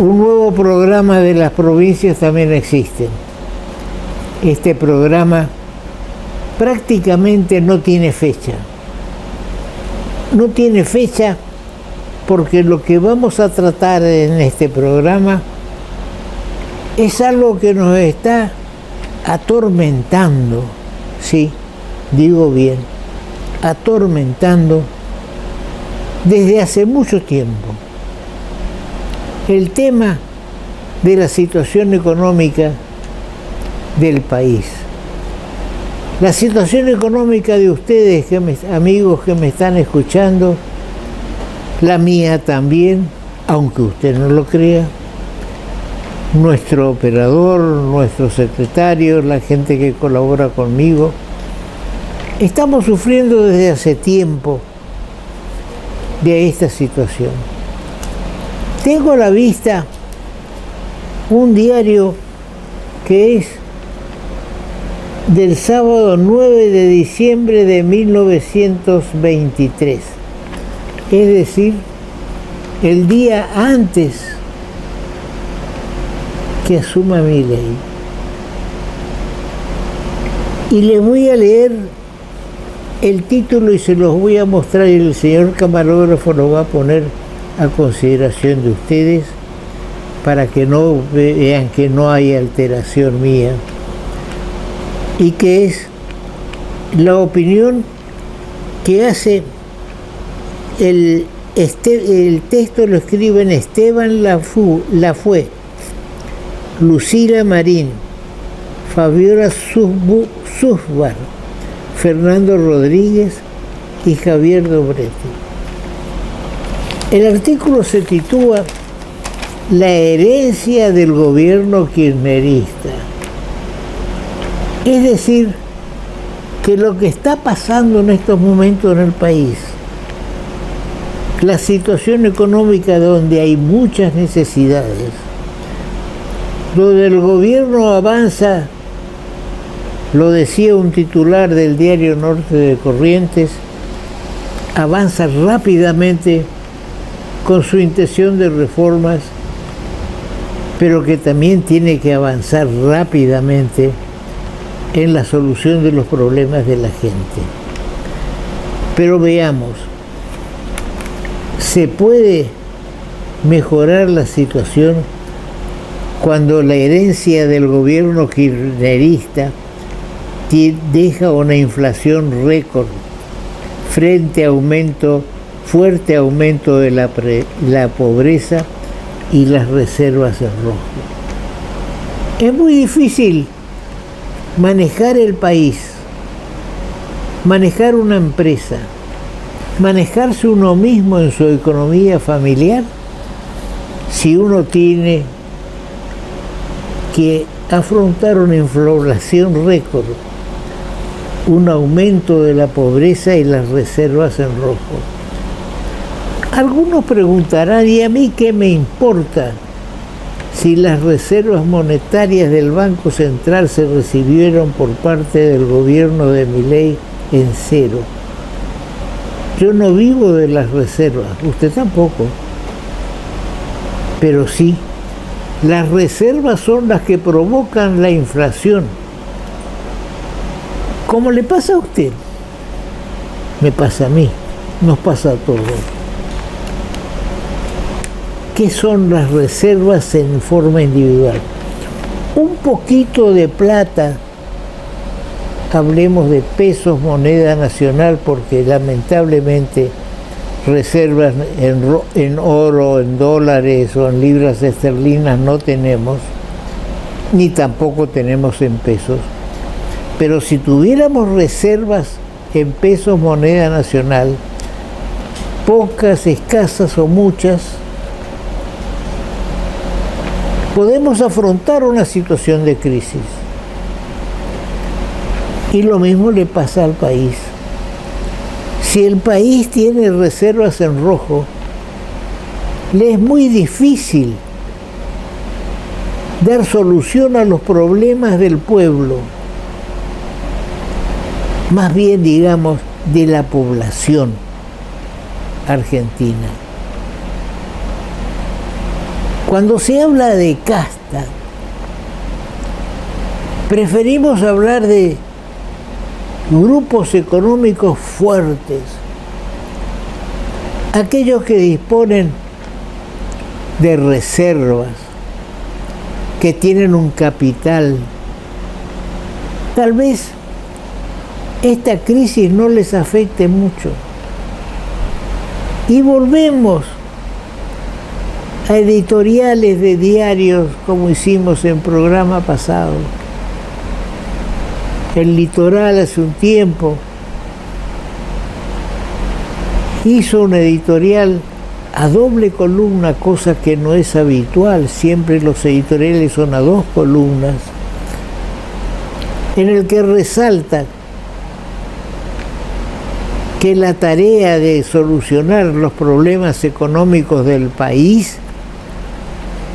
Un nuevo programa de las provincias también existe. Este programa prácticamente no tiene fecha. No tiene fecha porque lo que vamos a tratar en este programa es algo que nos está atormentando, sí, digo bien, atormentando desde hace mucho tiempo. El tema de la situación económica del país. La situación económica de ustedes, amigos que me están escuchando, la mía también, aunque usted no lo crea, nuestro operador, nuestro secretario, la gente que colabora conmigo, estamos sufriendo desde hace tiempo de esta situación. Tengo a la vista un diario que es del sábado 9 de diciembre de 1923, es decir, el día antes que asuma Milei. Y les voy a leer el título y se los voy a mostrar y el señor camarógrafo lo va a poner a consideración de ustedes para que no vean que no hay alteración mía, y que es la opinión que hace el texto. Lo escriben Esteban Lafue, Lucila Marín, Fabiola Susbar, Fernando Rodríguez y Javier Dobretti. El artículo se titula La herencia del gobierno kirchnerista. Es decir, que lo que está pasando en estos momentos en el país, la situación económica donde hay muchas necesidades, donde el gobierno avanza, lo decía un titular del diario Norte de Corrientes, avanza rápidamente con su intención de reformas, pero que también tiene que avanzar rápidamente en la solución de los problemas de la gente. Pero veamos, ¿se puede mejorar la situación cuando la herencia del gobierno kirchnerista deja una inflación récord frente a fuerte aumento de la pobreza y las reservas en rojo? Es muy difícil manejar el país, manejar una empresa, manejarse uno mismo en su economía familiar si uno tiene que afrontar una inflación récord, un aumento de la pobreza y las reservas en rojo. Algunos preguntarán, ¿y a mí qué me importa si las reservas monetarias del Banco Central se recibieron por parte del gobierno de Milei en cero? Yo no vivo de las reservas, usted tampoco. Pero sí, las reservas son las que provocan la inflación. Como le pasa a usted, me pasa a mí, nos pasa a todos. ¿Qué son las reservas en forma individual? Un poquito de plata, hablemos de pesos, moneda nacional, porque lamentablemente reservas en oro, en dólares o en libras esterlinas no tenemos, ni tampoco tenemos en pesos. Pero si tuviéramos reservas en pesos, moneda nacional, pocas, escasas o muchas, podemos afrontar una situación de crisis. Y lo mismo le pasa al país. Si el país tiene reservas en rojo, le es muy difícil dar solución a los problemas del pueblo, más bien, digamos, de la población argentina. Cuando se habla de casta, preferimos hablar de grupos económicos fuertes, aquellos que disponen de reservas, que tienen un capital. Tal vez esta crisis no les afecte mucho. Y volvemos a editoriales de diarios como hicimos en programa pasado. El Litoral hace un tiempo hizo una editorial a doble columna, cosa que no es habitual, siempre los editoriales son a dos columnas, en el que resalta que la tarea de solucionar los problemas económicos del país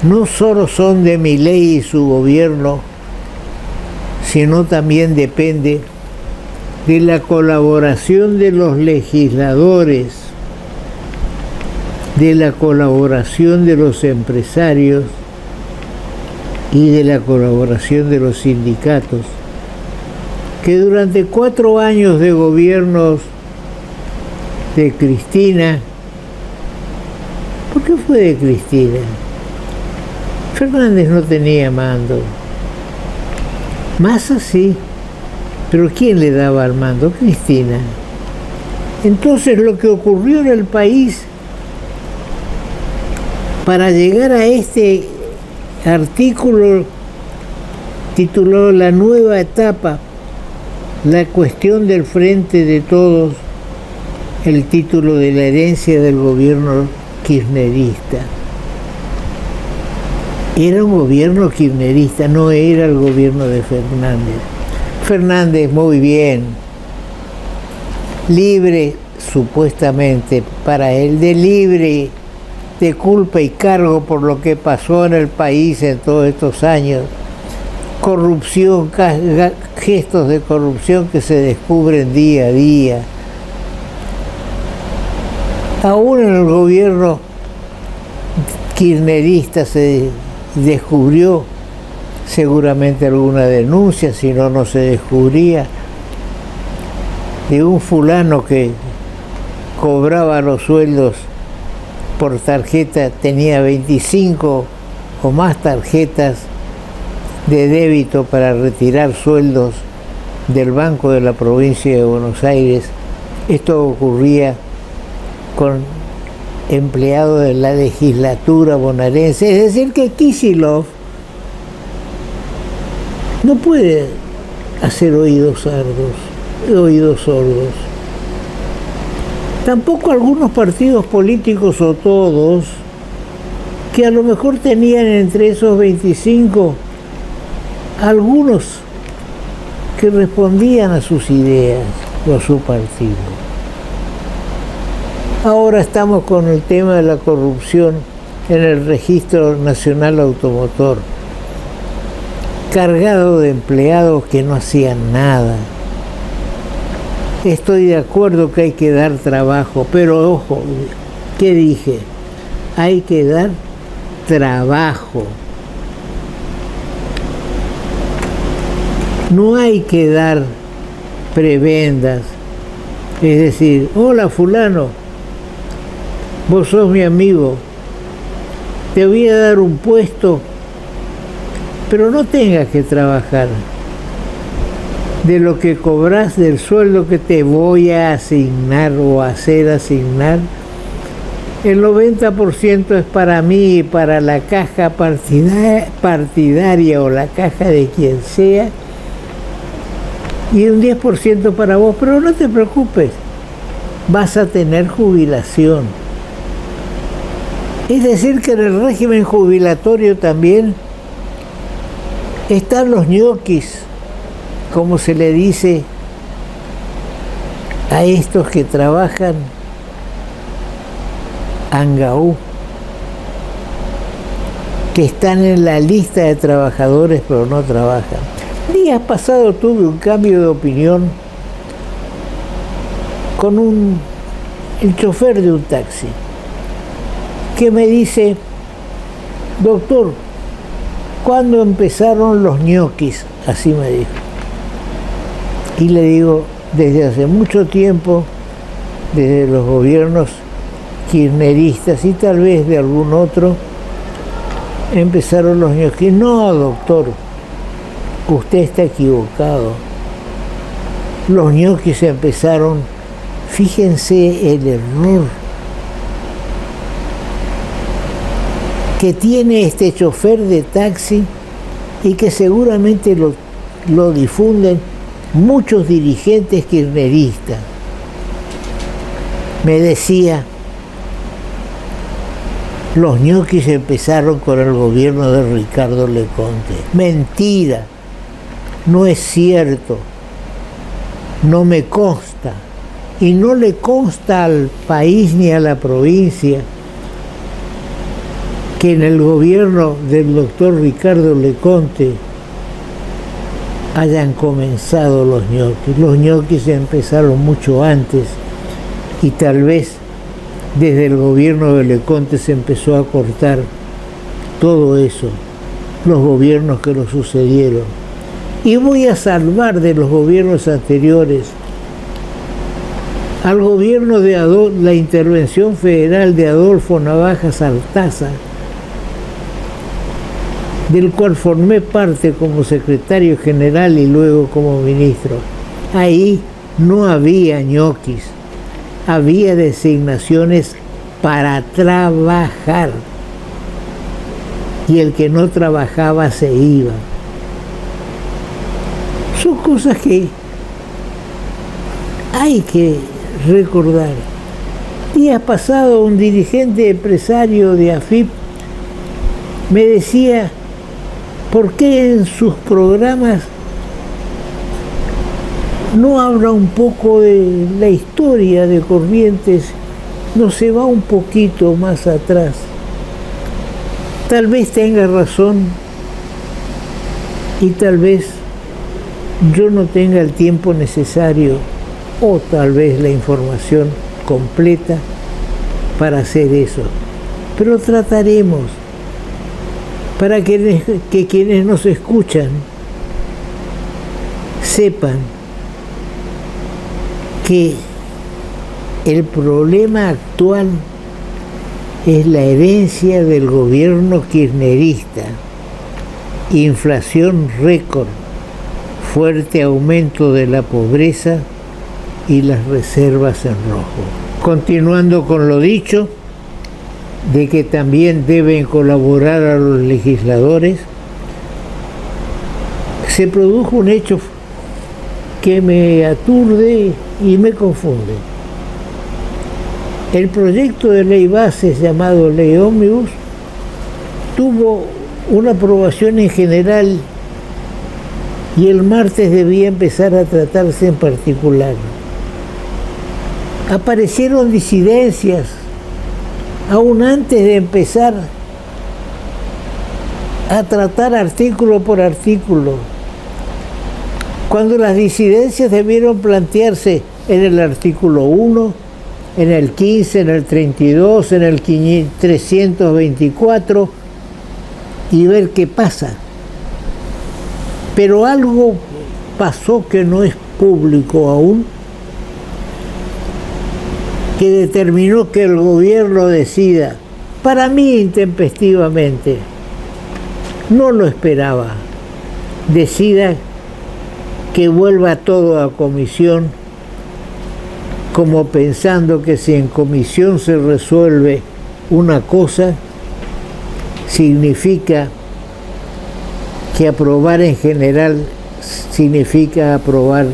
no solo son de Milei y su gobierno, sino también depende de la colaboración de los legisladores, de la colaboración de los empresarios y de la colaboración de los sindicatos, que durante 4 años de gobiernos de Cristina, ¿por qué fue de Cristina? Fernández no tenía mando. Massa sí, pero ¿quién le daba al mando? Cristina. Entonces lo que ocurrió en el país para llegar a este artículo titulado La nueva etapa, la cuestión del frente de todos, el título de la herencia del gobierno kirchnerista. Era un gobierno kirchnerista, no era el gobierno de Fernández. Fernández muy bien, libre supuestamente para él, de libre de culpa y cargo por lo que pasó en el país en todos estos años. Corrupción, gestos de corrupción que se descubren día a día. Aún en el gobierno kirchnerista se descubrió seguramente alguna denuncia, si no, no se descubría, de un fulano que cobraba los sueldos por tarjeta, tenía 25 o más tarjetas de débito para retirar sueldos del Banco de la Provincia de Buenos Aires. Esto ocurría con empleados de la legislatura bonaerense, es decir que Kicillof no puede hacer oídos sordos. Tampoco algunos partidos políticos o todos, que a lo mejor tenían entre esos 25 algunos que respondían a sus ideas o a su partido. Ahora estamos con el tema de la corrupción en el Registro Nacional Automotor, cargado de empleados que no hacían nada. Estoy de acuerdo que hay que dar trabajo, pero ojo, ¿qué dije? Hay que dar trabajo. No hay que dar prebendas. Es decir, hola fulano, vos sos mi amigo, te voy a dar un puesto, pero no tengas que trabajar. De lo que cobras, del sueldo que te voy a asignar o hacer asignar, el 90% es para mí y para la caja partidaria o la caja de quien sea, y un 10% para vos, pero no te preocupes, vas a tener jubilación. Es decir, que en el régimen jubilatorio también están los ñoquis, como se le dice a estos que trabajan angaú, que están en la lista de trabajadores pero no trabajan. Días pasados tuve un cambio de opinión con el chofer de un taxi, que me dice, doctor, ¿cuándo empezaron los ñoquis? Así me dijo. Y le digo, desde hace mucho tiempo, desde los gobiernos kirchneristas y tal vez de algún otro, empezaron los ñoquis. No, doctor, usted está equivocado. Los ñoquis empezaron, fíjense el error que tiene este chofer de taxi y que seguramente lo difunden muchos dirigentes kirchneristas. Me decía, los ñoquis empezaron con el gobierno de Ricardo Leconte. Mentira, no es cierto, no me consta, y no le consta al país ni a la provincia que en el gobierno del doctor Ricardo Leconte hayan comenzado los ñoquis. Los ñoquis empezaron mucho antes y tal vez desde el gobierno de Leconte se empezó a cortar todo eso, los gobiernos que lo sucedieron. Y voy a salvar de los gobiernos anteriores al gobierno de la intervención federal de Adolfo Navajas Altazar, del cual formé parte como secretario general y luego como ministro. Ahí no había ñoquis, había designaciones para trabajar. Y el que no trabajaba se iba. Son cosas que hay que recordar. Días pasados un dirigente empresario de AFIP me decía, ¿por qué en sus programas no habla un poco de la historia de Corrientes? No se va un poquito más atrás. Tal vez tenga razón y tal vez yo no tenga el tiempo necesario o tal vez la información completa para hacer eso. Pero trataremos para que quienes nos escuchan sepan que el problema actual es la herencia del gobierno kirchnerista, inflación récord, fuerte aumento de la pobreza y las reservas en rojo. Continuando con lo dicho, de que también deben colaborar a los legisladores, se produjo un hecho que me aturde y me confunde. El proyecto de ley bases llamado Ley Ómnibus tuvo una aprobación en general y el martes debía empezar a tratarse en particular. Aparecieron disidencias aún antes de empezar a tratar artículo por artículo, cuando las disidencias debieron plantearse en el artículo 1, en el 15, en el 32, en el 324 y ver qué pasa. Pero algo pasó que no es público aún, que determinó que el gobierno decida, para mí intempestivamente, no lo esperaba, decida que vuelva todo a comisión, como pensando que si en comisión se resuelve una cosa, significa que aprobar en general significa aprobar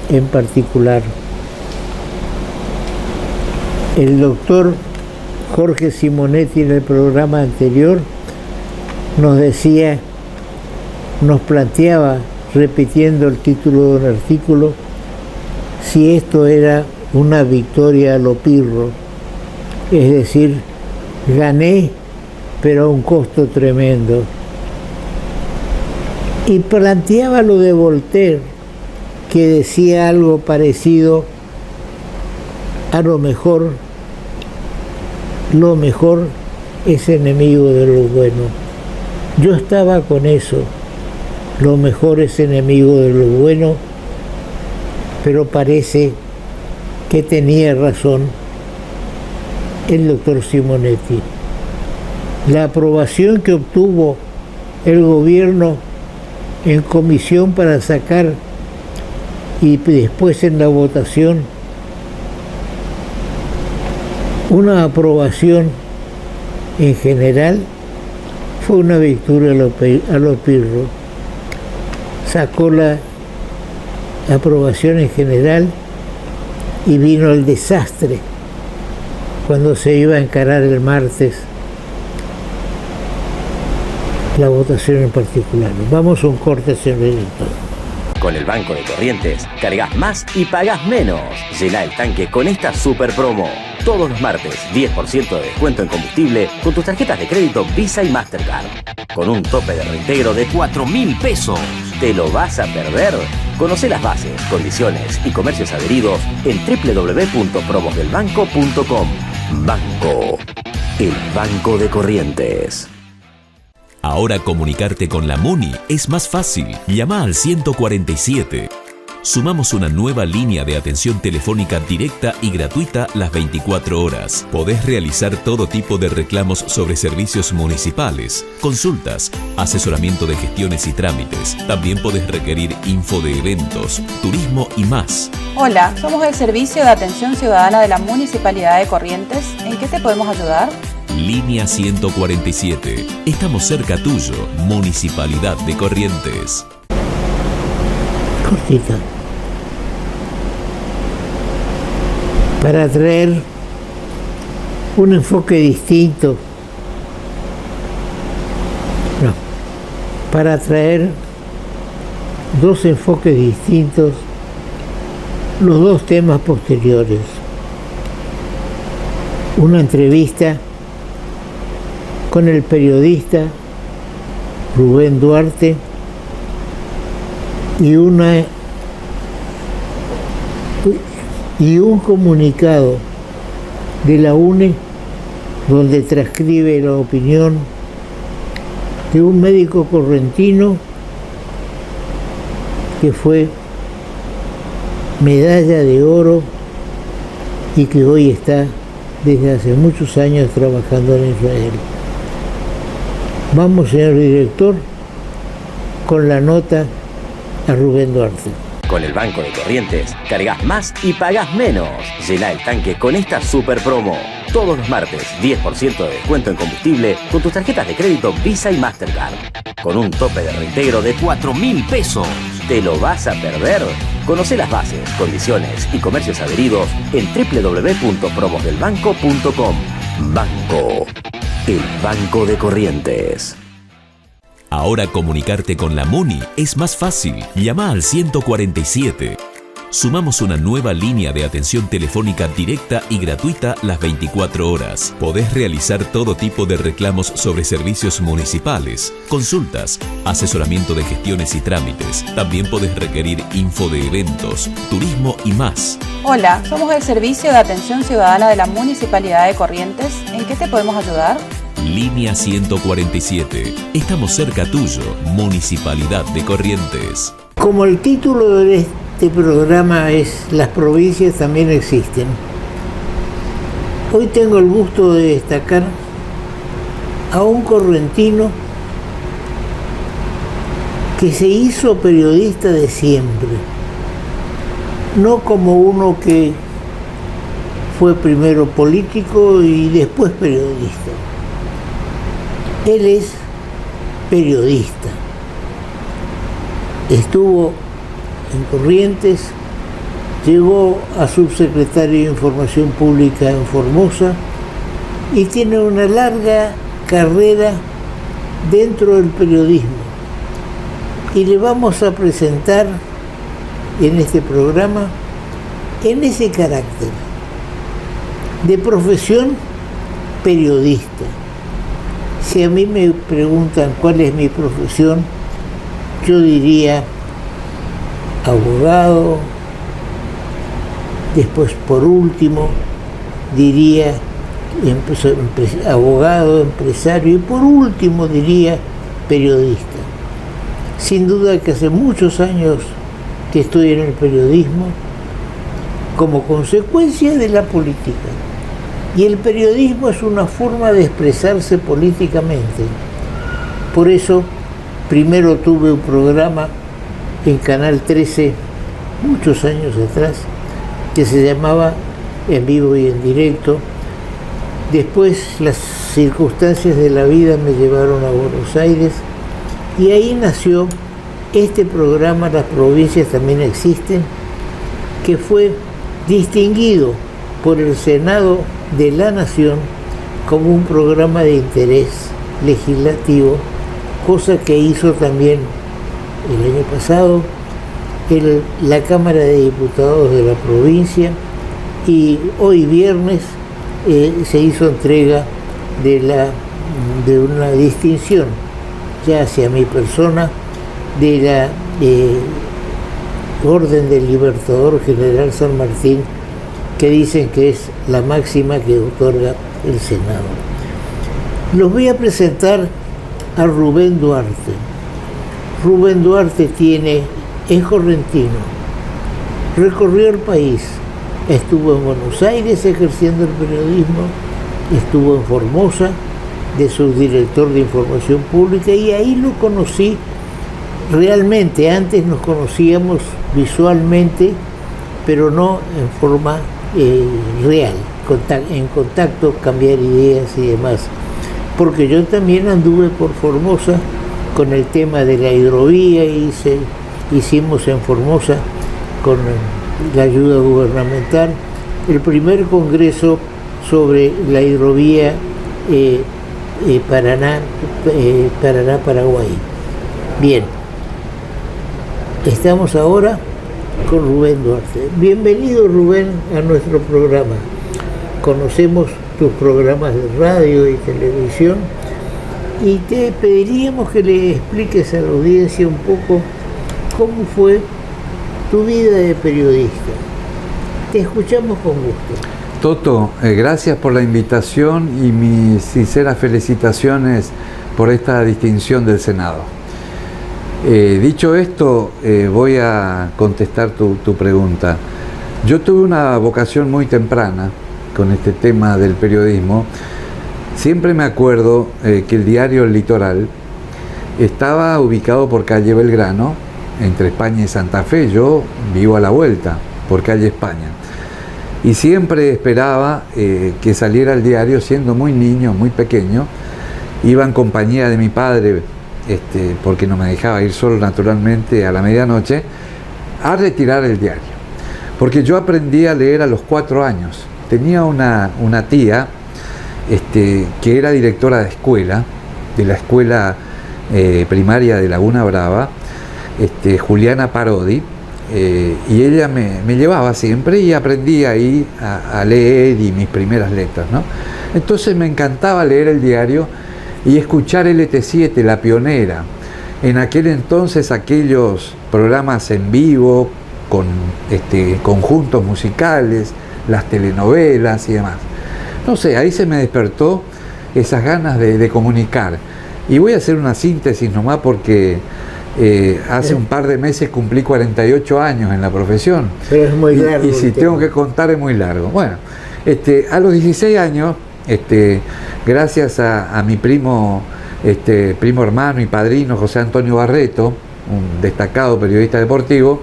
en particular. El doctor Jorge Simonetti en el programa anterior nos decía, nos planteaba, repitiendo el título de un artículo, si esto era una victoria a lo pirro, es decir, gané, pero a un costo tremendo. Y planteaba lo de Voltaire, que decía algo parecido: a lo mejor es enemigo de lo bueno. Yo estaba con eso, lo mejor es enemigo de lo bueno, pero parece que tenía razón el doctor Simonetti. La aprobación que obtuvo el gobierno en comisión para sacar y después en la votación una aprobación en general fue una victoria a lo Pirro. Sacó la aprobación en general y vino el desastre cuando se iba a encarar el martes la votación en particular. Vamos a un corte, señor director. Con el Banco de Corrientes, cargas más y pagas menos. Llena el tanque con esta super promo. Todos los martes, 10% de descuento en combustible con tus tarjetas de crédito Visa y Mastercard. Con un tope de reintegro de 4.000 pesos. ¿Te lo vas a perder? Conoce las bases, condiciones y comercios adheridos en www.promosdelbanco.com. Banco. El Banco de Corrientes. Ahora comunicarte con la MUNI es más fácil. Llama al 147. Sumamos una nueva línea de atención telefónica directa y gratuita las 24 horas. Podés realizar todo tipo de reclamos sobre servicios municipales, consultas, asesoramiento de gestiones y trámites. También podés requerir info de eventos, turismo y más. Hola, somos el Servicio de Atención Ciudadana de la Municipalidad de Corrientes. ¿En qué te podemos ayudar? Línea 147. Estamos cerca tuyo, Municipalidad de Corrientes. Cortita. Para traer un enfoque distinto. No. Para traer dos enfoques distintos, los dos temas posteriores. Una entrevista con el periodista Rubén Duarte y un comunicado de la UNE donde transcribe la opinión de un médico correntino que fue medalla de oro y que hoy está desde hace muchos años trabajando en Israel. Vamos, señor director, con la nota a Rubén Duarte. Con el Banco de Corrientes, cargas más y pagas menos. Llena el tanque con esta super promo. Todos los martes, 10% de descuento en combustible con tus tarjetas de crédito Visa y Mastercard. Con un tope de reintegro de 4.000 pesos. ¿Te lo vas a perder? Conoce las bases, condiciones y comercios adheridos en www.promosdelbanco.com. Banco. El Banco de Corrientes. Ahora comunicarte con la MUNI es más fácil. Llama al 147. Sumamos una nueva línea de atención telefónica directa y gratuita las 24 horas. Podés realizar todo tipo de reclamos sobre servicios municipales, consultas, asesoramiento de gestiones y trámites. También podés requerir info de eventos, turismo y más. Hola, somos el Servicio de Atención Ciudadana de la Municipalidad de Corrientes. ¿En qué te podemos ayudar? Línea 147. Estamos cerca tuyo, Municipalidad de Corrientes. Como el título de este programa es Las provincias también existen, hoy tengo el gusto de destacar a un correntino que se hizo periodista de siempre, no como uno que fue primero político y después periodista. Él es periodista. Estuvo en Corrientes, llegó a subsecretario de Información Pública en Formosa y tiene una larga carrera dentro del periodismo. Y le vamos a presentar en este programa en ese carácter de profesión periodista. Si a mí me preguntan cuál es mi profesión, yo diría abogado, después por último diría abogado, empresario y por último diría periodista. Sin duda que hace muchos años que estoy en el periodismo como consecuencia de la política. Y el periodismo es una forma de expresarse políticamente. Por eso, primero tuve un programa en Canal 13, muchos años atrás, que se llamaba En Vivo y en Directo. Después las circunstancias de la vida me llevaron a Buenos Aires y ahí nació este programa, Las Provincias También Existen, que fue distinguido por el Senado de la Nación como un programa de interés legislativo, cosa que hizo también el año pasado la Cámara de Diputados de la provincia, y hoy viernes se hizo entrega de una distinción ya hacia mi persona de la Orden del Libertador General San Martín, que dicen que es la máxima que otorga el Senado. Los voy a presentar a Rubén Duarte. Rubén Duarte es correntino, recorrió el país, estuvo en Buenos Aires ejerciendo el periodismo, estuvo en Formosa de subdirector de Información Pública y ahí lo conocí realmente. Antes nos conocíamos visualmente, pero no en forma real, en contacto, cambiar ideas y demás, porque yo también anduve por Formosa con el tema de la hidrovía y hicimos en Formosa, con la ayuda gubernamental, el primer congreso sobre la hidrovía Paraná-Paraguay. Bien, estamos ahora con Rubén Duarte. Bienvenido, Rubén, a nuestro programa. Conocemos tus programas de radio y televisión y te pediríamos que le expliques a la audiencia un poco cómo fue tu vida de periodista. Te escuchamos con gusto. Toto, gracias por la invitación y mis sinceras felicitaciones por esta distinción del Senado. Dicho esto, voy a contestar tu pregunta. Yo tuve una vocación muy temprana con este tema del periodismo. Siempre me acuerdo que el diario El Litoral estaba ubicado por calle Belgrano, entre España y Santa Fe. Yo vivo a la vuelta, por calle España. Y siempre esperaba que saliera el diario, siendo muy niño, muy pequeño. Iba en compañía de mi padre, porque no me dejaba ir solo naturalmente a la medianoche, a retirar el diario. Porque yo aprendí a leer a los 4 años. Tenía una tía que era directora de escuela, de la escuela primaria de Laguna Brava, Juliana Parodi, y ella me llevaba siempre y aprendí ahí a leer y mis primeras letras, ¿no? Entonces me encantaba leer el diario y escuchar LT7, La Pionera. En aquel entonces aquellos programas en vivo con conjuntos musicales, las telenovelas y demás. No sé, ahí se me despertó esas ganas de comunicar. Y voy a hacer una síntesis nomás porque hace un par de meses cumplí 48 años en la profesión. Pero es muy largo. Y si tengo que contar es muy largo. Bueno, a los 16 años, gracias a mi primo hermano y padrino José Antonio Barreto, un destacado periodista deportivo,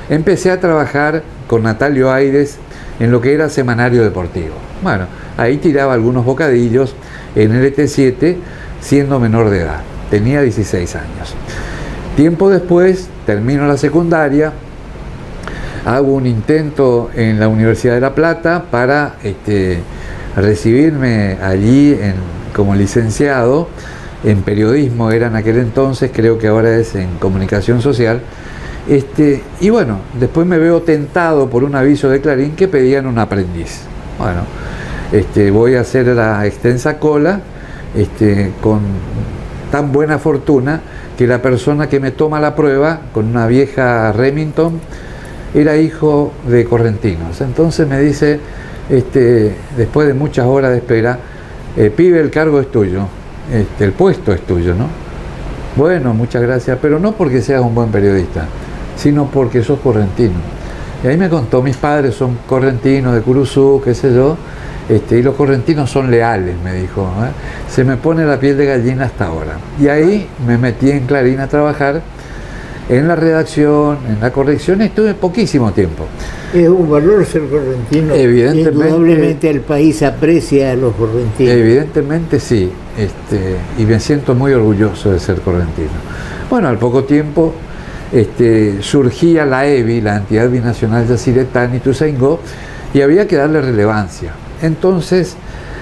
empecé a trabajar con Natalio Aires en lo que era Semanario Deportivo. Bueno, ahí tiraba algunos bocadillos en el ET7 siendo menor de edad. Tenía 16 años. Tiempo después termino la secundaria, hago un intento en la Universidad de La Plata para recibirme allí como licenciado en periodismo, era en aquel entonces, creo que ahora es en comunicación social. Y bueno, después me veo tentado por un aviso de Clarín que pedían un aprendiz. Bueno, voy a hacer la extensa cola, con tan buena fortuna que la persona que me toma la prueba, con una vieja Remington, era hijo de correntinos. Entonces me dice, después de muchas horas de espera, pibe, el cargo es tuyo, el puesto es tuyo, ¿no? Bueno, muchas gracias, pero no porque seas un buen periodista, sino porque sos correntino. Y ahí me contó, mis padres son correntinos de Curuzú, qué sé yo, y los correntinos son leales, me dijo, ¿eh? Se me pone la piel de gallina hasta ahora. Y ahí me metí en Clarín a trabajar en la redacción, en la corrección, estuve poquísimo tiempo. Es un valor ser correntino. Evidentemente, indudablemente el país aprecia a los correntinos. Evidentemente sí, y me siento muy orgulloso de ser correntino. Bueno, al poco tiempo surgía la EBI, la Entidad Binacional Yacyretá Ituzaingó, y había que darle relevancia. Entonces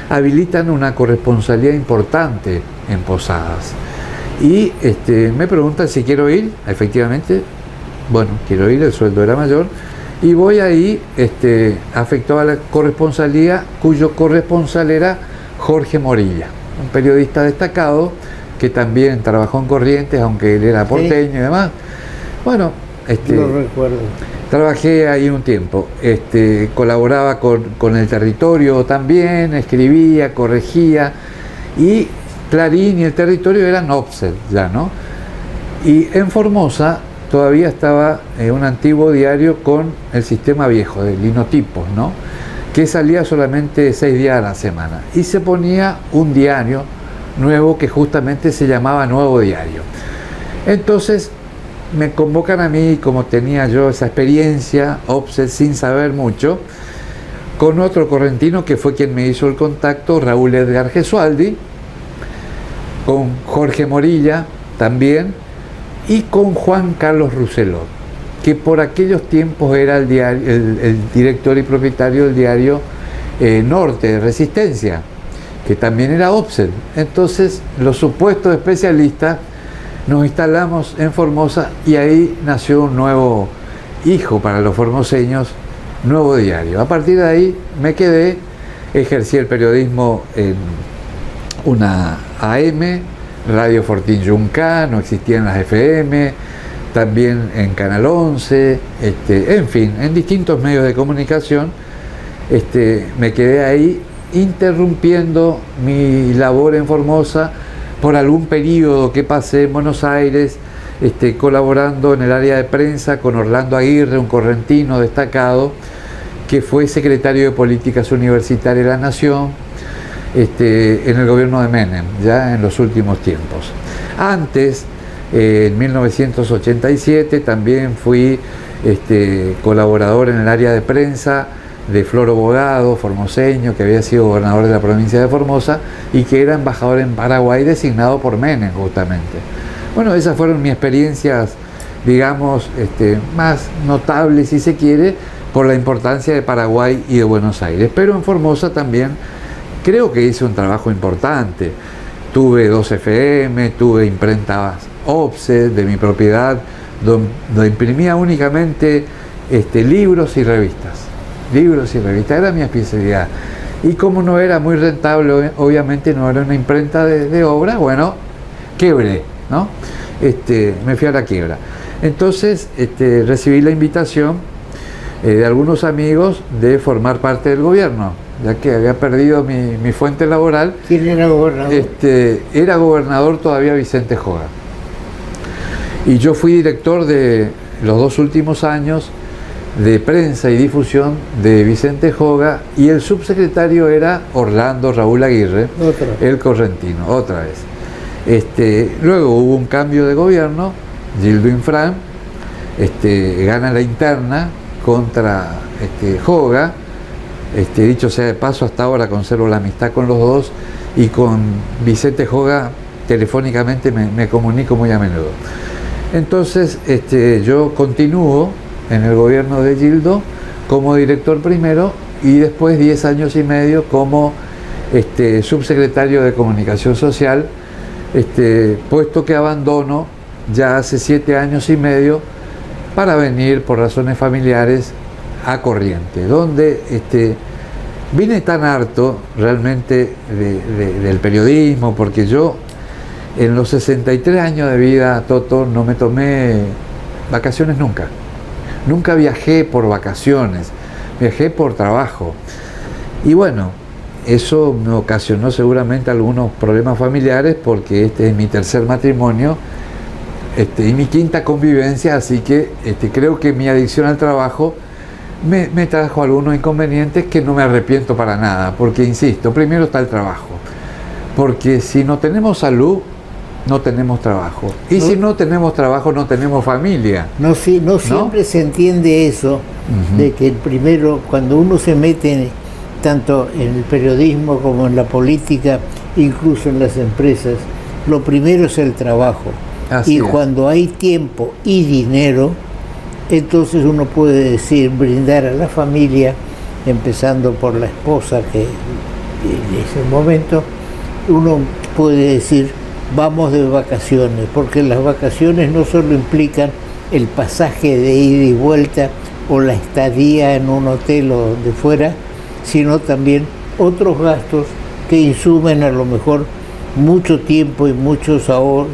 habilitan una corresponsalía importante en Posadas. Y me preguntan si quiero ir, efectivamente, bueno, quiero ir, el sueldo era mayor, y voy ahí, afectó a la corresponsalía, cuyo corresponsal era Jorge Morilla, un periodista destacado que también trabajó en Corrientes, aunque él era porteño y demás. Bueno, lo recuerdo. Trabajé ahí un tiempo, colaboraba con el Territorio también, escribía, corregía, y Clarín y el Territorio eran offset ya, ¿no? Y en Formosa todavía estaba un antiguo diario con el sistema viejo de linotipos, ¿no? Que salía solamente 6 días a la semana. Y se ponía un diario nuevo que justamente se llamaba Nuevo Diario. Entonces me convocan a mí, como tenía yo esa experiencia, offset sin saber mucho, con otro correntino que fue quien me hizo el contacto, Raúl Edgar Gesualdi, con Jorge Morilla también, y con Juan Carlos Rousselot, que por aquellos tiempos era el director y propietario del diario Norte de Resistencia, que también era offset. Entonces los supuestos especialistas nos instalamos en Formosa y ahí nació un nuevo hijo para los formoseños, Nuevo Diario. A partir de ahí me quedé, ejercí el periodismo en una AM, Radio Fortín Yunca, no existían las FM, también en Canal 11, en fin, en distintos medios de comunicación. Me quedé ahí interrumpiendo mi labor en Formosa por algún periodo que pasé en Buenos Aires, colaborando en el área de prensa con Orlando Aguirre, un correntino destacado, que fue secretario de Políticas Universitarias de la Nación, en el gobierno de Menem, ya en los últimos tiempos. Antes, en 1987, también fui colaborador en el área de prensa de Floro Bogado, formoseño, que había sido gobernador de la provincia de Formosa y que era embajador en Paraguay designado por Menem, justamente. Bueno, esas fueron mis experiencias, digamos, más notables, si se quiere, por la importancia de Paraguay y de Buenos Aires. Pero en Formosa también creo que hice un trabajo importante. Tuve 2 FM, tuve imprentas offset de mi propiedad, donde imprimía únicamente libros y revistas. Libros y revistas, era mi especialidad. Y como no era muy rentable, obviamente no era una imprenta de obra, bueno, quebré, ¿no? Me fui a la quiebra. Entonces recibí la invitación de algunos amigos de formar parte del gobierno, ya que había perdido mi fuente laboral. ¿Quién era gobernador? Era gobernador todavía Vicente Joga. Y yo fui director de los 2 últimos años de prensa y difusión de Vicente Joga, y el subsecretario era Orlando Raúl Aguirre, el correntino, otra vez. Luego hubo un cambio de gobierno, Gildo Infran gana la interna contra Joga. Dicho sea de paso, hasta ahora conservo la amistad con los dos, y con Vicente Joga telefónicamente me comunico muy a menudo. Entonces yo continúo en el gobierno de Gildo como director primero, y después 10 años y medio como subsecretario de Comunicación Social, puesto que abandono ya hace 7 años y medio para venir por razones familiares a Corrientes, donde vine tan harto realmente del periodismo, porque yo en los 63 años de vida, Toto, no me tomé vacaciones nunca. Nunca viajé por vacaciones, viajé por trabajo. Y bueno, eso me ocasionó seguramente algunos problemas familiares porque este es mi tercer matrimonio y mi quinta convivencia, así que creo que mi adicción al trabajo me trajo algunos inconvenientes que no me arrepiento para nada, porque insisto, primero está el trabajo, porque si no tenemos salud, no tenemos trabajo, y si no tenemos trabajo, no tenemos familia. No siempre se entiende eso, de que primero, cuando uno se mete tanto en el periodismo como en la política, incluso en las empresas, lo primero es el trabajo. Así y es. Cuando hay tiempo y dinero, entonces uno puede decir, brindar a la familia, empezando por la esposa, que en ese momento uno puede decir, vamos de vacaciones, porque las vacaciones no solo implican el pasaje de ida y vuelta o la estadía en un hotel o donde fuera, sino también otros gastos que insumen a lo mejor mucho tiempo y muchos ahorros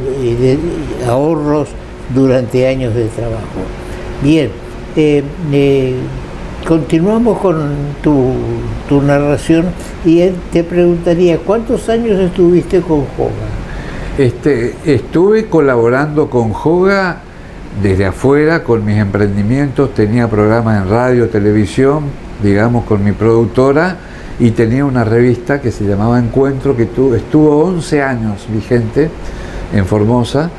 durante años de trabajo. Bien, continuamos con tu narración y te preguntaría, ¿cuántos años estuviste con Joga? Estuve colaborando con Joga desde afuera con mis emprendimientos, tenía programas en radio, televisión, digamos, con mi productora, y tenía una revista que se llamaba Encuentro, que estuvo 11 años vigente en Formosa,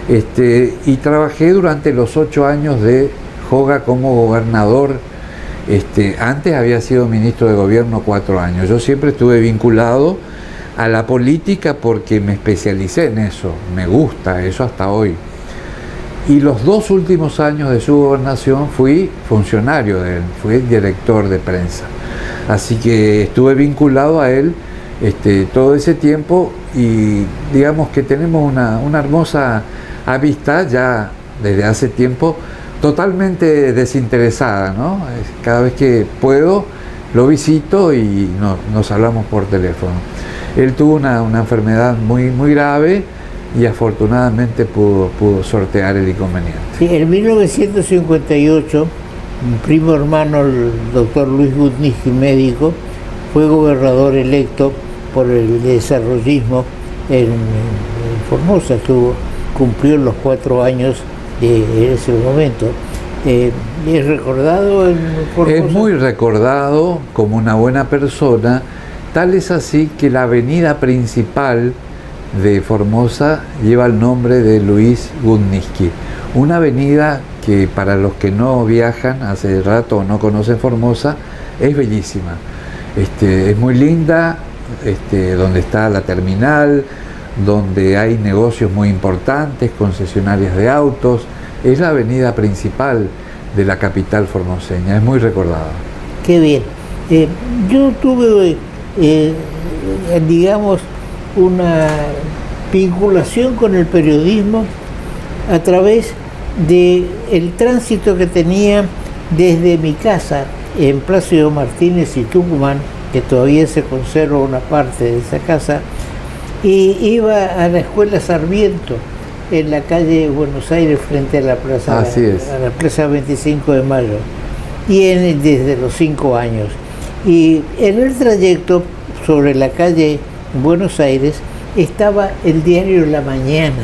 y trabajé durante los 8 años de Joga como gobernador. Antes había sido ministro de gobierno 4 años. Yo siempre estuve vinculado a la política porque me especialicé en eso, me gusta eso hasta hoy. Y los 2 últimos años de su gobernación fui funcionario de él, fui director de prensa. Así que estuve vinculado a él todo ese tiempo, y digamos que tenemos una hermosa amistad ya desde hace tiempo, totalmente desinteresada, ¿no? Cada vez que puedo lo visito y nos hablamos por teléfono. Él tuvo una enfermedad muy, muy grave y afortunadamente pudo sortear el inconveniente. Sí, en 1958, mi primo hermano, el doctor Luis Gutniski, médico, fue gobernador electo por el desarrollismo en Formosa. Cumplió los 4 años en ese momento. ¿Es recordado en Formosa? Es muy recordado como una buena persona. Tal es así que la avenida principal de Formosa lleva el nombre de Luis Gutniski, una avenida que para los que no viajan hace rato o no conocen Formosa, es bellísima. Es muy linda, donde está la terminal, donde hay negocios muy importantes, concesionarias de autos. Es la avenida principal de la capital formoseña, es muy recordada. Qué bien. Yo tuve, digamos, una vinculación con el periodismo a través del tránsito que tenía desde mi casa en Plácido Martínez y Tucumán, que todavía se conserva una parte de esa casa, y iba a la escuela Sarmiento en la calle Buenos Aires frente a la plaza, a la plaza 25 de Mayo, y desde los 5 años. Y en el trayecto sobre la calle Buenos Aires estaba el diario La Mañana,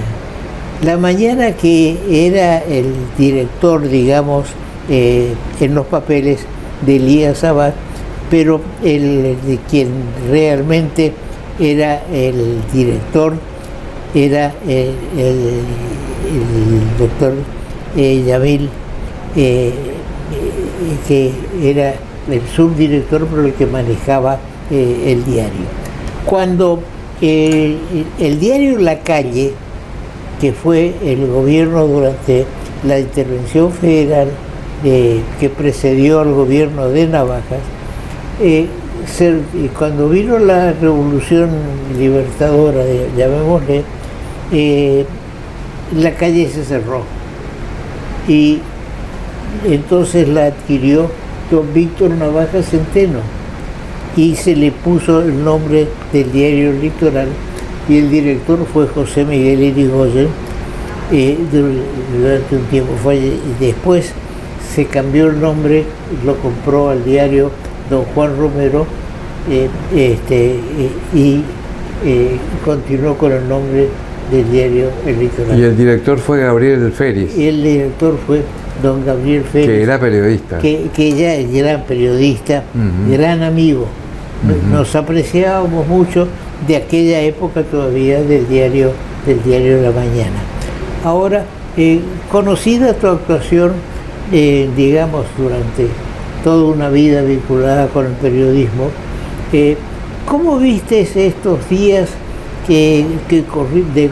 que era el director, digamos, en los papeles de Elías Abad, pero de quien realmente era el director era el doctor Yamil, que era el subdirector, pero el que manejaba el diario. Cuando el diario La Calle, que fue el gobierno durante la intervención federal que precedió al gobierno de Navajas, cuando vino la revolución libertadora, llamémosle, La Calle se cerró y entonces la adquirió don Víctor Navajas Centeno y se le puso el nombre del diario Litoral, y el director fue José Miguel Irigoyen durante un tiempo. Después se cambió el nombre, lo compró al diario don Juan Romero, continuó con el nombre del diario El Litoral. Y el director fue Gabriel Félix. Y el director fue don Gabriel Félix. Que era periodista. Que ya es gran periodista, gran amigo. Nos apreciábamos mucho de aquella época todavía del diario La Mañana. Ahora, conocida tu actuación, digamos, durante toda una vida vinculada con el periodismo, ¿cómo viste estos días de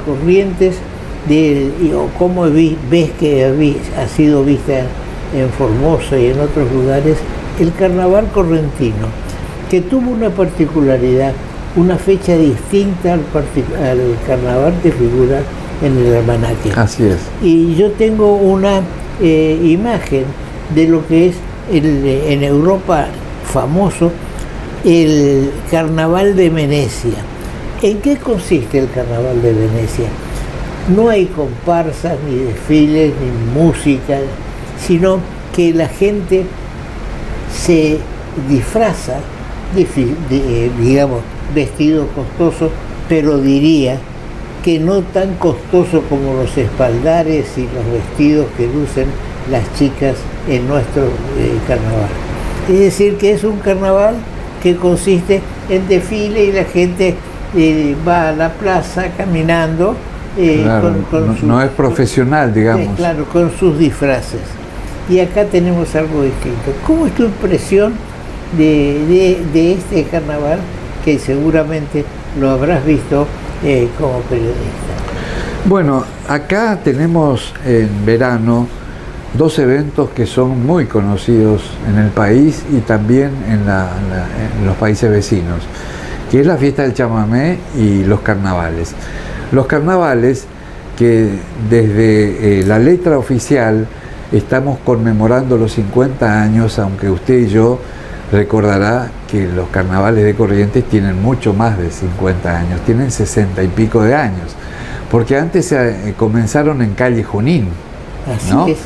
Corrientes, o cómo ves que ha sido vista en Formosa y en otros lugares el carnaval correntino, que tuvo una particularidad, una fecha distinta al carnaval que figura en el almanaque? Así es. Y yo tengo una imagen de lo que es en Europa famoso el carnaval de Venecia. ¿En qué consiste el carnaval de Venecia? No hay comparsas, ni desfiles, ni música, sino que la gente se disfraza, digamos, vestido costoso, pero diría que no tan costoso como los espaldares y los vestidos que lucen las chicas en nuestro carnaval. Es decir, que es un carnaval que consiste en desfile y la gente va a la plaza caminando. Claro, no es profesional, digamos. Claro, con sus disfraces. Y acá tenemos algo distinto. ¿Cómo es tu impresión de este carnaval, que seguramente lo habrás visto como periodista? Bueno, acá tenemos en verano dos eventos que son muy conocidos en el país y también en los países vecinos, que es la fiesta del chamamé y los carnavales. Los carnavales que desde la letra oficial estamos conmemorando los 50 años, aunque usted y yo recordará que los carnavales de Corrientes tienen mucho más de 50 años, tienen 60 y pico de años, porque antes comenzaron en calle Junín, ¿no? Así es.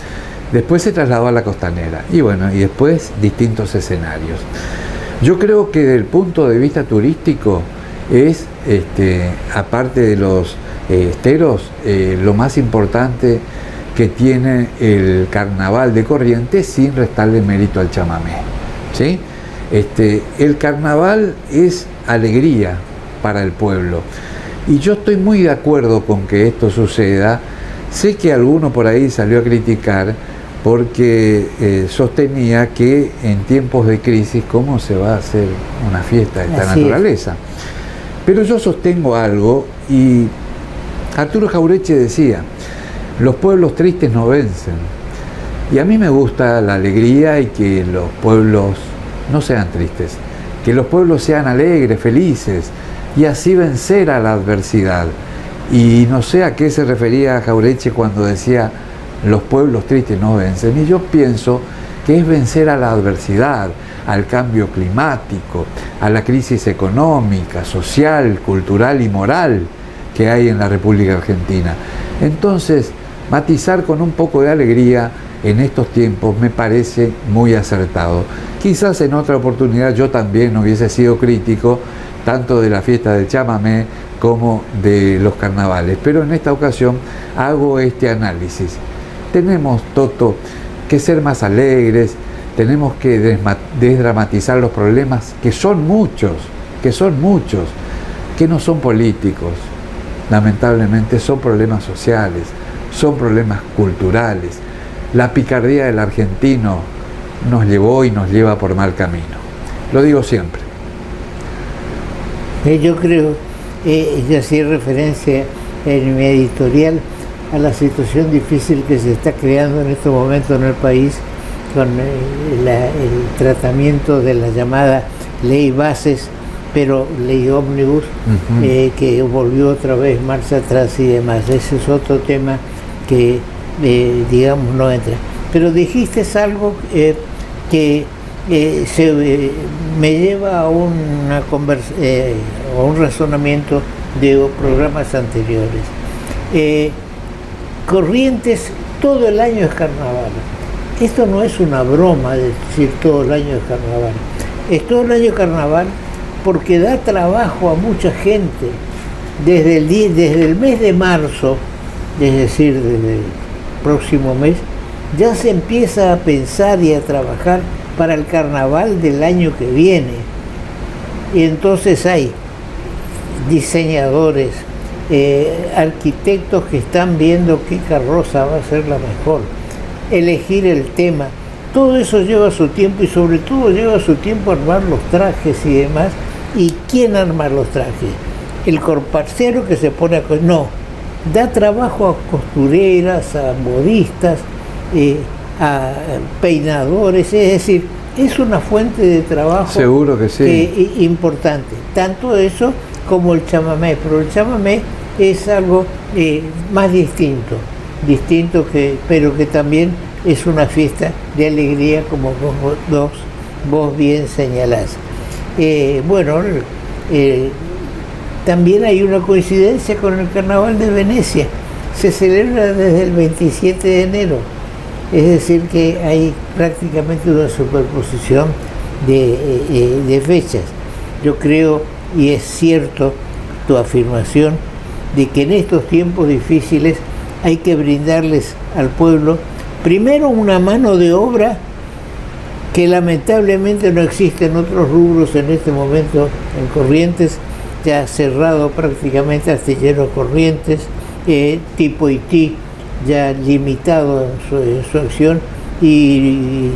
Después se trasladó a la Costanera y bueno, y después distintos escenarios. Yo creo que desde el punto de vista turístico es, aparte de los esteros, lo más importante que tiene el carnaval de Corrientes, sin restarle mérito al chamamé, ¿sí? El carnaval es alegría para el pueblo y yo estoy muy de acuerdo con que esto suceda. Sé que alguno por ahí salió a criticar porque sostenía que en tiempos de crisis, ¿cómo se va a hacer una fiesta de esta naturaleza? Pero yo sostengo algo, y Arturo Jauretche decía: los pueblos tristes no vencen. Y a mí me gusta la alegría y que los pueblos no sean tristes, que los pueblos sean alegres, felices, y así vencer a la adversidad. Y no sé a qué se refería Jauretche cuando decía los pueblos tristes no vencen, y yo pienso que es vencer a la adversidad, al cambio climático, a la crisis económica, social, cultural y moral que hay en la República Argentina. Entonces, matizar con un poco de alegría en estos tiempos me parece muy acertado. Quizás en otra oportunidad yo también hubiese sido crítico tanto de la fiesta del chamamé como de los carnavales, pero en esta ocasión hago este análisis. Tenemos, Toto, que ser más alegres, tenemos que desdramatizar los problemas, que son muchos, que no son políticos, lamentablemente son problemas sociales, son problemas culturales. La picardía del argentino nos llevó y nos lleva por mal camino. Lo digo siempre. Yo creo, yo hacía referencia en mi editorial a la situación difícil que se está creando en estos momentos en el país con el tratamiento de la llamada ley bases, pero ley ómnibus, que volvió otra vez marcha atrás y demás. Ese es otro tema que, digamos, no entra. Pero dijiste algo que me lleva a un razonamiento de programas anteriores. Corrientes todo el año es carnaval. Esto no es una broma de decir todo el año es carnaval. Es todo el año carnaval porque da trabajo a mucha gente. Desde el mes de marzo, es decir, desde el próximo mes, ya se empieza a pensar y a trabajar para el carnaval del año que viene. Y entonces hay diseñadores, arquitectos que están viendo qué carroza va a ser la mejor, elegir el tema. Todo eso lleva su tiempo y sobre todo lleva su tiempo armar los trajes y demás. ¿Y quién arma los trajes? El corparcero que se pone a... No, da trabajo a costureras, a modistas, a peinadores, es decir, es una fuente de trabajo. Seguro que sí. Importante. Tanto eso como el chamamé, pero el chamamé es algo más distinto, pero que también es una fiesta de alegría, como vos bien señalás. También hay una coincidencia con el Carnaval de Venecia. Se celebra desde el 27 de enero. Es decir, que hay prácticamente una superposición de fechas. Yo creo, y es cierto tu afirmación, de que en estos tiempos difíciles hay que brindarles al pueblo, primero, una mano de obra que lamentablemente no existe en otros rubros en este momento en Corrientes, ya cerrado prácticamente Astillero Corrientes, tipo Haití ya limitado en su acción, y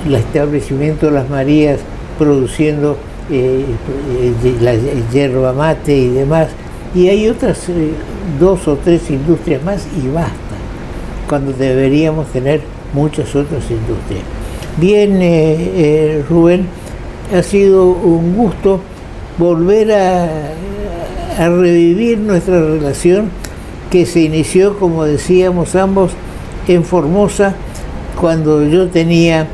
el establecimiento de Las Marías produciendo la yerba mate y demás, y hay otras 2 o 3 industrias más y basta, cuando deberíamos tener muchas otras industrias. Bien, Rubén, ha sido un gusto volver a revivir nuestra relación que se inició, como decíamos ambos, en Formosa, cuando yo tenía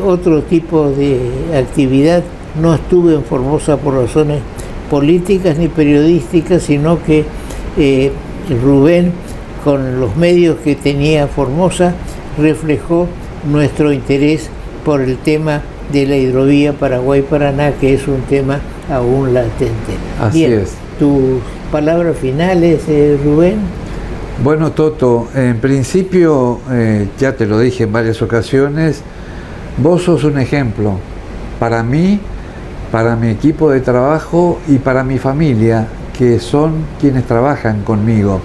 otro tipo de actividad. No estuve en Formosa por razones políticas ni periodísticas, sino que Rubén, con los medios que tenía Formosa, reflejó nuestro interés por el tema de la hidrovía Paraguay-Paraná, que es un tema aún latente. Así Bien, es. ¿Tus palabras finales, Rubén? Bueno, Toto, en principio, ya te lo dije en varias ocasiones, vos sos un ejemplo para mí, para mi equipo de trabajo y para mi familia, que son quienes trabajan conmigo.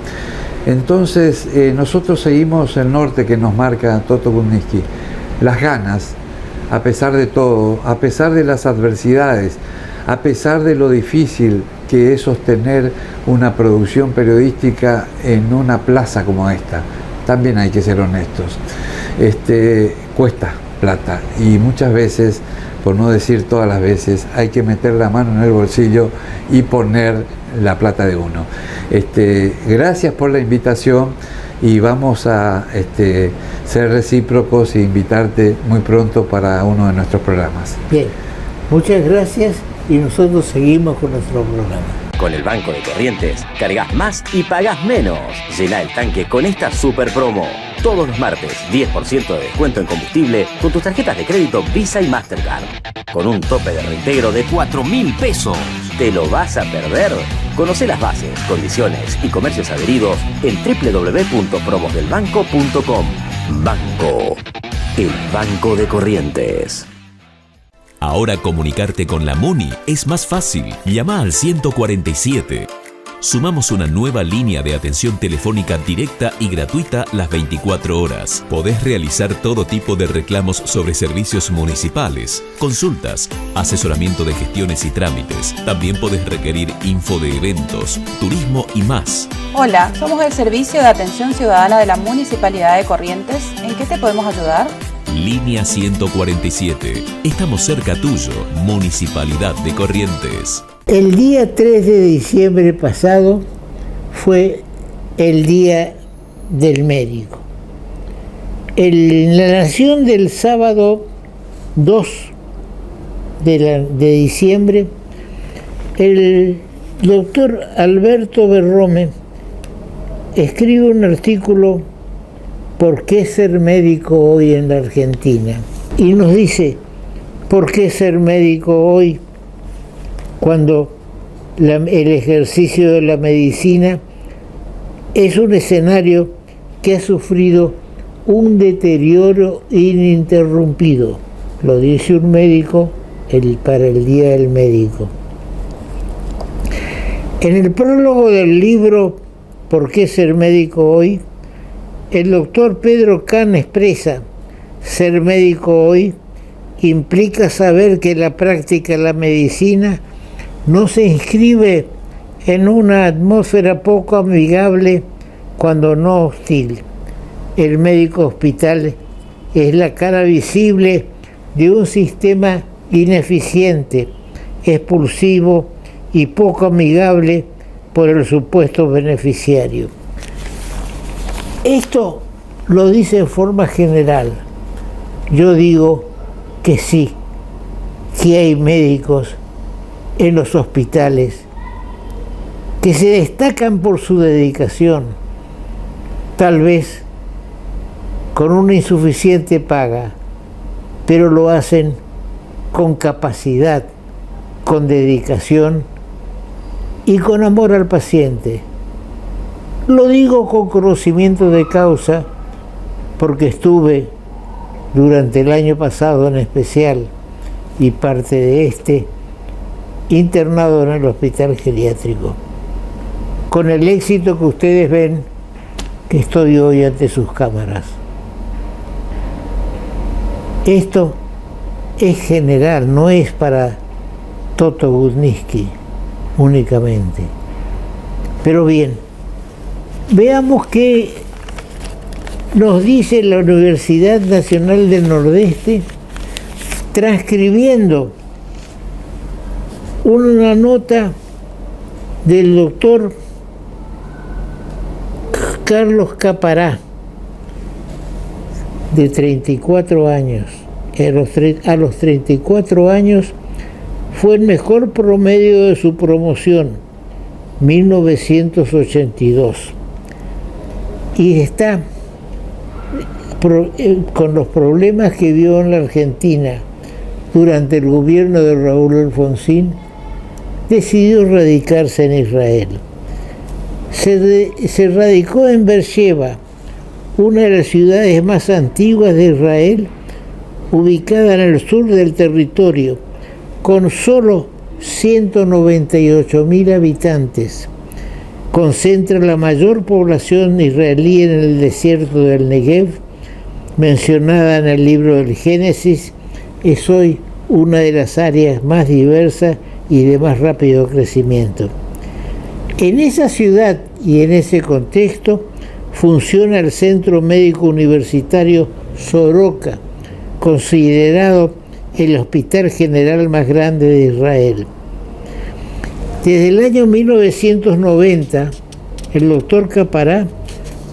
Entonces, nosotros seguimos el norte que nos marca Toto Buniski, las ganas, a pesar de todo, a pesar de las adversidades, a pesar de lo difícil que es sostener una producción periodística en una plaza como esta. También hay que ser honestos. Cuesta plata y muchas veces, por no decir todas las veces, hay que meter la mano en el bolsillo y poner la plata de uno. Gracias por la invitación y vamos a ser recíprocos e invitarte muy pronto para uno de nuestros programas. Bien, muchas gracias y nosotros seguimos con nuestro programa. Con el Banco de Corrientes, cargas más y pagas menos. Llena el tanque con esta super promo. Todos los martes, 10% de descuento en combustible con tus tarjetas de crédito Visa y Mastercard. Con un tope de reintegro de 4.000 pesos. ¿Te lo vas a perder? Conoce las bases, condiciones y comercios adheridos en www.promosdelbanco.com. Banco. El Banco de Corrientes. Ahora comunicarte con la MUNI es más fácil. Llama al 147. Sumamos una nueva línea de atención telefónica directa y gratuita las 24 horas. Podés realizar todo tipo de reclamos sobre servicios municipales, consultas, asesoramiento de gestiones y trámites. También podés requerir info de eventos, turismo y más. Hola, somos el Servicio de Atención Ciudadana de la Municipalidad de Corrientes. ¿En qué te podemos ayudar? Línea 147. Estamos cerca tuyo, Municipalidad de Corrientes. El día 3 de diciembre pasado fue el Día del Médico. En la Nación del sábado 2 de diciembre, el doctor Alberto Berrome escribe un artículo ¿Por qué ser médico hoy en la Argentina? Y nos dice, ¿por qué ser médico hoy? cuando el ejercicio de la medicina es un escenario que ha sufrido un deterioro ininterrumpido. Lo dice un médico para el Día del Médico. En el prólogo del libro ¿Por qué ser médico hoy?, el doctor Pedro Kahn expresa: ser médico hoy implica saber que la práctica de la medicina no se inscribe en una atmósfera poco amigable, cuando no hostil. El médico hospital es la cara visible de un sistema ineficiente, expulsivo y poco amigable por el supuesto beneficiario. Esto lo dice en forma general. Yo digo que sí, que hay médicos en los hospitales que se destacan por su dedicación, tal vez con una insuficiente paga, pero lo hacen con capacidad, con dedicación y con amor al paciente. Lo digo con conocimiento de causa, porque estuve durante el año pasado en especial y parte de este internado en el hospital geriátrico, con el éxito que ustedes ven que estoy hoy ante sus cámaras. Esto es general, no es para Toto Budniski únicamente. Pero bien, veamos qué nos dice la Universidad Nacional del Nordeste, transcribiendo una nota del doctor Carlos Capará, de 34 años. A los 34 años fue el mejor promedio de su promoción, 1982. Y está con los problemas que vio en la Argentina durante el gobierno de Raúl Alfonsín, decidió radicarse en Israel. Se radicó en Beersheba, una de las ciudades más antiguas de Israel, ubicada en el sur del territorio, con solo 198.000 habitantes. Concentra la mayor población israelí en el desierto del Negev, mencionada en el libro del Génesis. Es hoy una de las áreas más diversas y de más rápido crecimiento. En esa ciudad y en ese contexto funciona el Centro Médico Universitario Soroka, considerado el hospital general más grande de Israel. Desde el año 1990, el doctor Capará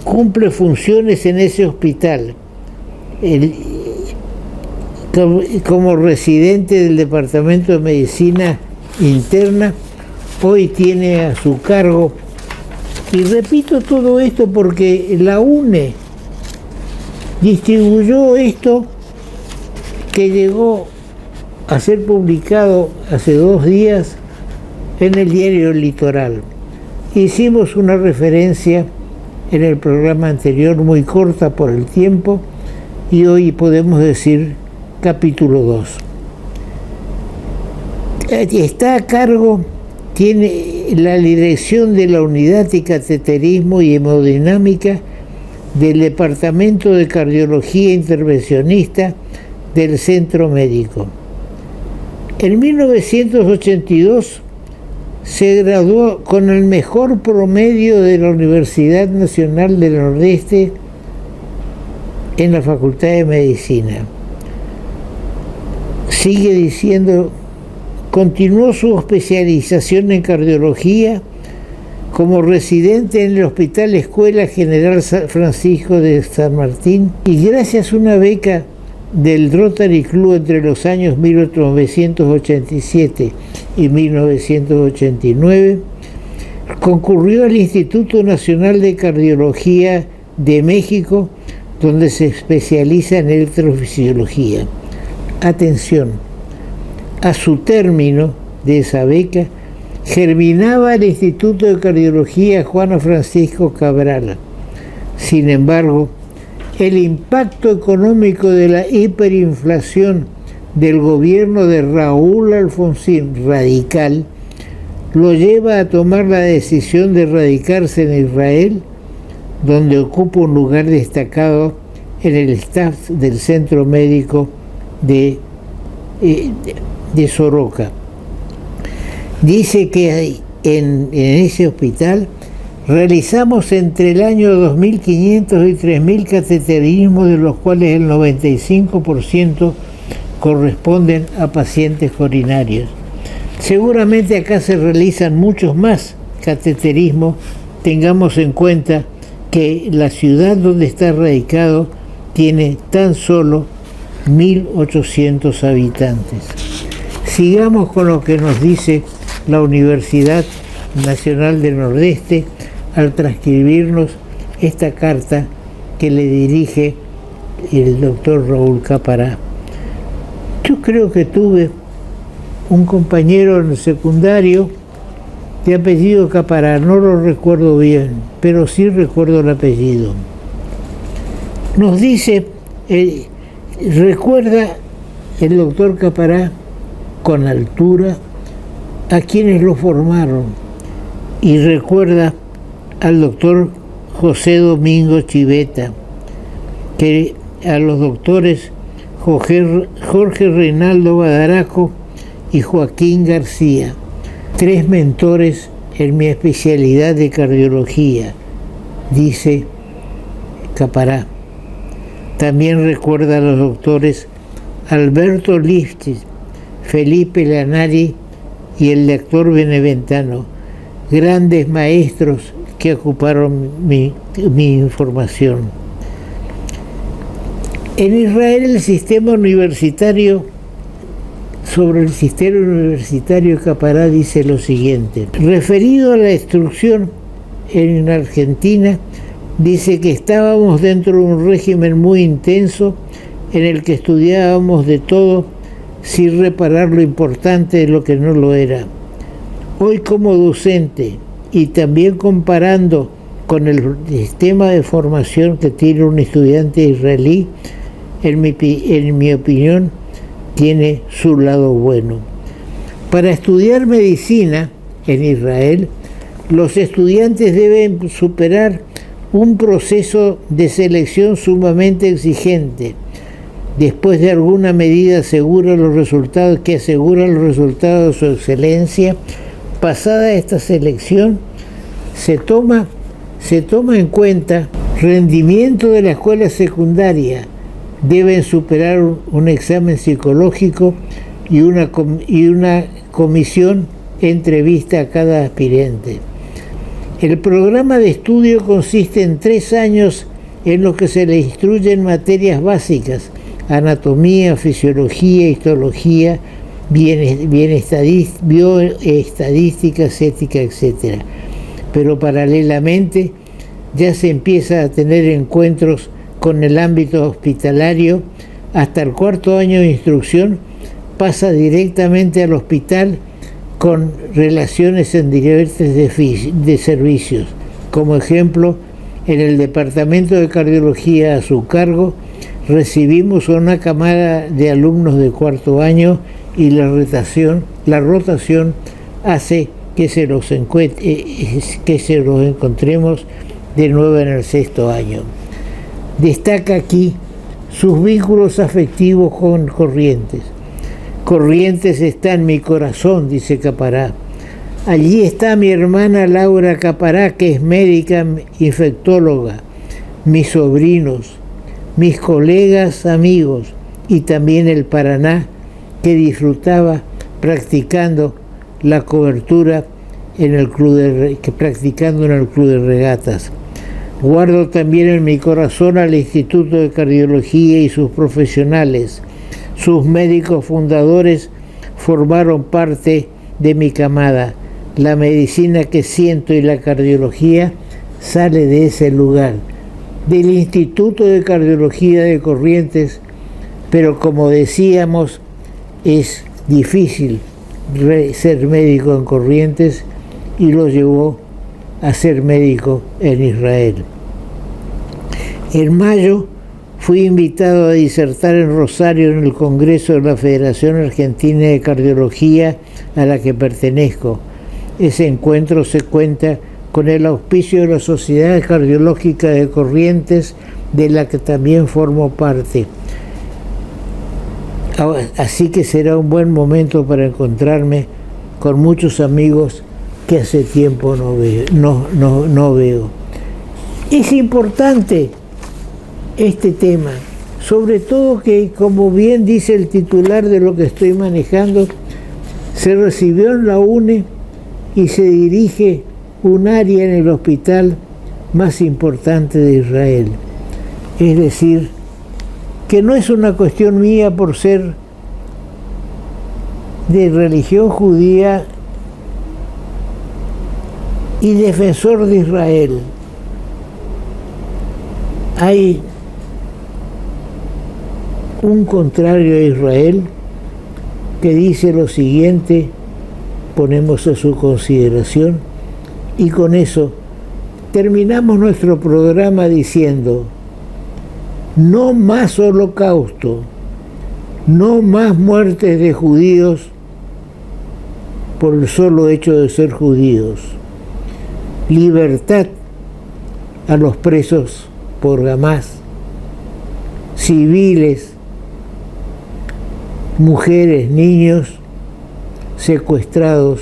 cumple funciones en ese hospital como residente del Departamento de Medicina Interna. Hoy tiene a su cargo, y repito todo esto porque la UNE distribuyó esto que llegó a ser publicado hace 2 días en el diario El Litoral. Hicimos una referencia en el programa anterior, muy corta por el tiempo, y hoy podemos decir capítulo 2. Está a cargo, tiene la dirección de la unidad de cateterismo y hemodinámica del Departamento de Cardiología Intervencionista del Centro Médico. En 1982 se graduó con el mejor promedio de la Universidad Nacional del Nordeste en la Facultad de Medicina. Sigue diciendo, continuó su especialización en cardiología como residente en el Hospital Escuela General Francisco de San Martín, y gracias a una beca del Rotary Club entre los años 1987 y 1989, concurrió al Instituto Nacional de Cardiología de México, donde se especializa en electrofisiología. Atención, a su término de esa beca, germinaba el Instituto de Cardiología Juan Francisco Cabral. Sin embargo, el impacto económico de la hiperinflación del gobierno de Raúl Alfonsín, radical, lo lleva a tomar la decisión de radicarse en Israel, donde ocupa un lugar destacado en el staff del centro médico de Soroka. Dice que en ese hospital realizamos entre el año 2.500 y 3.000 cateterismos, de los cuales el 95% corresponden a pacientes coronarios. Seguramente acá se realizan muchos más cateterismos. Tengamos en cuenta que la ciudad donde está radicado tiene tan solo 1.800 habitantes. Sigamos con lo que nos dice la Universidad Nacional del Nordeste al transcribirnos esta carta que le dirige el doctor Raúl Capará. Yo creo que tuve un compañero en el secundario de apellido Capará, no lo recuerdo bien, pero sí recuerdo el apellido. Nos dice, recuerda el doctor Capará con altura a quienes lo formaron, y recuerda al doctor José Domingo Chiveta, que a los doctores Jorge Reinaldo Badaraco y Joaquín García, 3 mentores en mi especialidad de cardiología, dice Capará. También recuerda a los doctores Alberto Lifchitz, Felipe Lanari y el doctor Beneventano, grandes maestros que ocuparon mi información. En Israel el sistema universitario, sobre el sistema universitario Capará dice lo siguiente: referido a la instrucción en Argentina, dice que estábamos dentro de un régimen muy intenso en el que estudiábamos de todo sin reparar lo importante de lo que no lo era. Hoy, como docente y también comparando con el sistema de formación que tiene un estudiante israelí, en mi opinión, tiene su lado bueno. Para estudiar medicina en Israel, los estudiantes deben superar un proceso de selección sumamente exigente. Después de alguna medida aseguran los resultados de su excelencia. Pasada esta selección, se toma en cuenta rendimiento de la escuela secundaria. Deben superar un examen psicológico y una comisión entrevista a cada aspirante. El programa de estudio consiste en 3 años en los que se les instruye en materias básicas: anatomía, fisiología, histología, bioestadísticas, ética, etc. Pero paralelamente ya se empieza a tener encuentros con el ámbito hospitalario. Hasta el 4º año de instrucción pasa directamente al hospital con relaciones en diversos de servicios. Como ejemplo, en el departamento de cardiología a su cargo recibimos una camada de alumnos de 4º año y la rotación hace que se los encontremos de nuevo en el 6º año. Destaca aquí sus vínculos afectivos con Corrientes. Corrientes está en mi corazón, dice Capará. Allí está mi hermana Laura Capará, que es médica infectóloga, mis sobrinos, mis colegas, amigos, y también el Paraná, que disfrutaba practicando la cobertura en el club de regatas. Guardo también en mi corazón al Instituto de Cardiología y sus profesionales. Sus médicos fundadores formaron parte de mi camada. La medicina que siento y la cardiología sale de ese lugar, del Instituto de Cardiología de Corrientes, pero como decíamos, es difícil ser médico en Corrientes y lo llevó a ser médico en Israel. En mayo fui invitado a disertar en Rosario en el Congreso de la Federación Argentina de Cardiología a la que pertenezco. Ese encuentro se cuenta con el auspicio de la Sociedad Cardiológica de Corrientes, de la que también formo parte. Así que será un buen momento para encontrarme con muchos amigos que hace tiempo no veo. Es importante este tema, sobre todo que, como bien dice el titular de lo que estoy manejando, se recibió en la UNE y se dirige un área en el hospital más importante de Israel. Es decir, que no es una cuestión mía por ser de religión judía y defensor de Israel. Hay un contrario a Israel que dice lo siguiente, ponemos a su consideración, y con eso terminamos nuestro programa diciendo: no más holocausto, no más muertes de judíos por el solo hecho de ser judíos, libertad a los presos por Hamás, civiles, mujeres, niños secuestrados,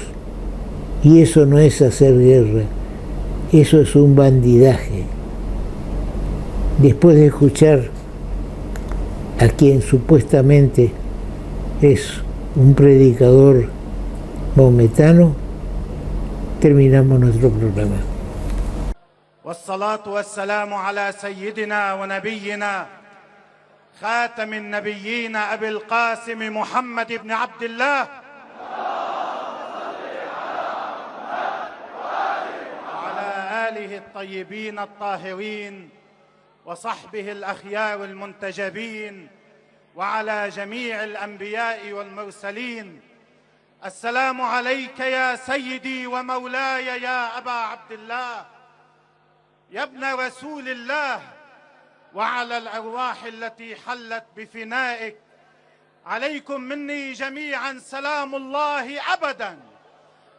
y eso no es hacer guerra, eso es un bandidaje. Después de escuchar a quien supuestamente es un predicador maometano, terminamos nuestro programa. والصلاة والسلام على سيدنا ونبينا خاتم النبيين أبي القاسم محمد بن عبد الله وعلى آله الطيبين الطاهرين وصحبه الأخيار المنتجبين وعلى جميع الأنبياء والمرسلين. السلام عليك يا سيدي ومولاي يا أبا عبد الله يا ابن رسول الله، وعلى الأرواح التي حلت بفنائك. عليكم مني جميعا سلام الله أبدا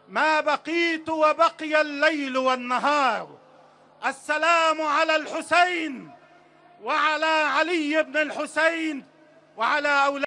ما بقيت وبقي الليل والنهار. السلام على الحسين وعلى علي بن الحسين وعلى أولاد